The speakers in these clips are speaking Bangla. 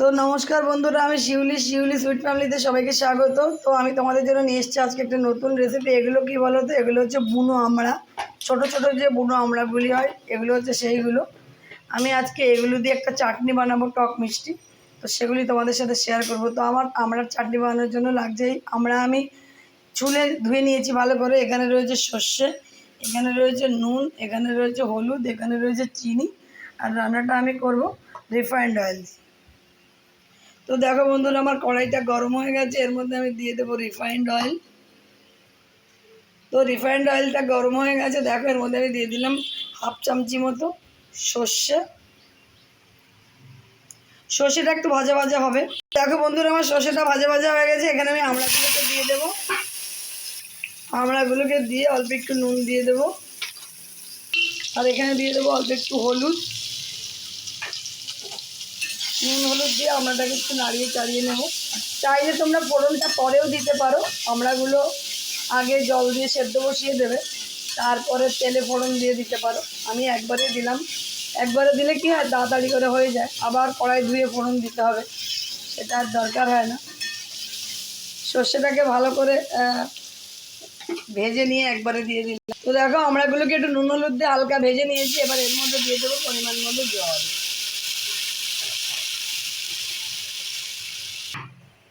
তো নমস্কার বন্ধুরা, আমি শিউলি সুইট ফ্যামিলিতে সবাইকে স্বাগত। তো আমি তোমাদের জন্য নিয়ে এসেছি আজকে একটা নতুন রেসিপি। এগুলো কি বলো তো, এগুলো হচ্ছে বুনো আমড়া, ছোট ছোট যে বুনো আমড়াগুলি হয়, এগুলো হচ্ছে সেইগুলো। আমি আজকে এগুলো দিয়ে একটা চাটনি বানাবো, টক মিষ্টি। তো সেগুলি তোমাদের সাথে শেয়ার করব। তো আমার আমড়ার চাটনি বানানোর জন্য লাগছে আমরা আমি ছুলে ধুয়ে নিয়েছি ভালো করে। এখানে রয়েছে সর্ষে, এখানে রয়েছে নুন, এখানে রয়েছে হলুদ, এখানে রয়েছে চিনি। আর রান্নাটা আমি করব রিফাইন্ড অয়েল। তো দেখো বন্ধুরা, আমার কড়াইটা গরম হয়ে গেছে, এর মধ্যে আমি দিয়ে দেবো রিফাইন্ড অয়েল। তো রিফাইন্ড অয়েলটা গরম হয়ে গেছে, দেখো এর মধ্যে আমি দিয়ে দিলাম হাফ চামচি মতো সর্ষেটা একটু ভাজা ভাজা হবে। দেখো বন্ধুরা, আমার সর্ষেটা ভাজা ভাজা হয়ে গেছে। এখানে আমি আমড়াগুলোকে দিয়ে দেবো। আমড়াগুলোকে দিয়ে অল্প একটু নুন দিয়ে দেবো, আর এখানে দিয়ে দেবো অল্প একটু হলুদ। নুন হলুদ দিয়ে আমড়াটাকে একটু নাড়িয়ে চাড়িয়ে নেবো। চাইলে তোমরা ফোড়নটা পরেও দিতে পারো, আমড়াগুলো আগে জল দিয়ে সেদ্ধ বসিয়ে দেবে, তারপরে তেলে ফোড়ন দিয়ে দিতে পারো। আমি একবারে দিলাম। একবারে দিলে কি হয়, তাড়াতাড়ি করে হয়ে যায়, আবার কড়াই ধুয়ে ফোড়ন দিতে হবে, সেটা আর দরকার হয় না। সর্ষেটাকে ভালো করে ভেজে নিয়ে একবারে দিয়ে দিলাম। তো দেখো আমড়াগুলোকে একটু নুন হলুদ দিয়ে হালকা ভেজে নিয়েছি। এবার এর মধ্যে দিয়ে দেবো পরিমাণ মতো জল।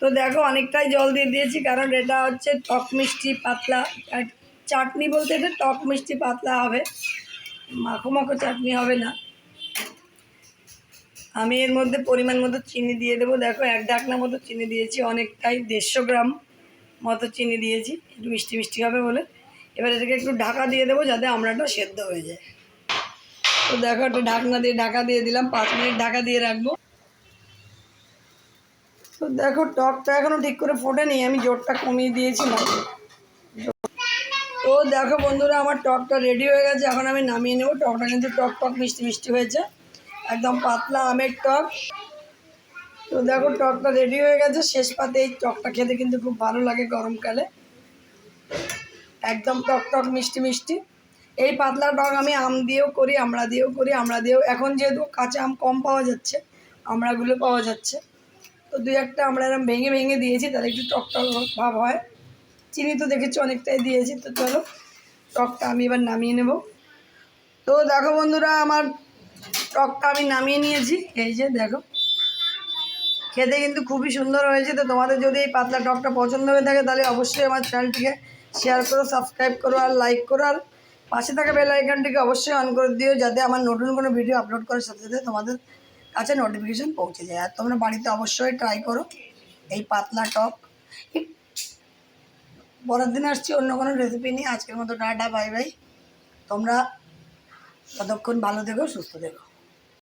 তো দেখো অনেকটাই জল দিয়ে দিয়েছি, কারণ এটা হচ্ছে টক মিষ্টি পাতলা চাটনি, বলতে এটা টক মিষ্টি পাতলা হবে, মাখো মাখো চাটনি হবে না। আমি এর মধ্যে পরিমাণ মতো চিনি দিয়ে দেবো। দেখো এক ঢাকনা মতো চিনি দিয়েছি, অনেকটাই 150 গ্রাম মতো চিনি দিয়েছি, একটু মিষ্টি মিষ্টি হবে বলে। এবার এটাকে একটু ঢাকা দিয়ে দেবো যাতে আমড়াটা সেদ্ধ হয়ে যায়। তো দেখো একটা ঢাকা দিয়ে দিলাম, 5 মিনিট ঢাকা দিয়ে রাখবো। তো দেখো টকটা এখনও ঠিক করে ফোটেনি, আমি জোরটা কমিয়ে দিয়েছিলাম। তো দেখো বন্ধুরা, আমার টকটা রেডি হয়ে গেছে, এখন আমি নামিয়ে নেব। টকটা কিন্তু টক টক মিষ্টি মিষ্টি হয়েছে, একদম পাতলা আমের টক। তো দেখো টকটা রেডি হয়ে গেছে। শেষ পাতে এই টকটা খেতে কিন্তু খুব ভালো লাগে গরমকালে, একদম টক টক মিষ্টি মিষ্টি। এই পাতলা টক আমি আম দিয়েও করি, আমড়া দিয়েও। এখন যেহেতু কাঁচা আম কম পাওয়া যাচ্ছে, আমড়াগুলো পাওয়া যাচ্ছে, তো দুই একটা আমরা এরকম ভেঙে ভেঙে দিয়েছি, তাহলে একটু টক টক ভাব হয়। চিনি তো দেখেছি অনেকটাই দিয়েছি। তো চলো টকটা আমি এবার নামিয়ে নেব। তো দেখো বন্ধুরা, আমার টকটা আমি নামিয়ে নিয়েছি। এই যে দেখো, খেতে কিন্তু খুবই সুন্দর হয়েছে। তো তোমাদের যদি এই পাতলা টকটা পছন্দ হয়ে থাকে, তাহলে অবশ্যই আমার চ্যানেলটিকে শেয়ার করো, সাবস্ক্রাইব করো, আর লাইক করো, আর পাশে থাকা বেল আইকনটিকে অবশ্যই অন করে দিও, যাতে আমার নতুন কোনো ভিডিও আপলোড করার সাথে সাথে তোমাদের কাছে নোটিফিকেশান পৌঁছে যায়। আর তোমরা বাড়িতে অবশ্যই ট্রাই করো এই পাতলা টক। পরের দিন আসছি অন্য কোনো রেসিপি নিয়ে। আজকের মতো টাটা, বাই বাই। তোমরা ততক্ষণ ভালো থেকো, সুস্থ থেকো।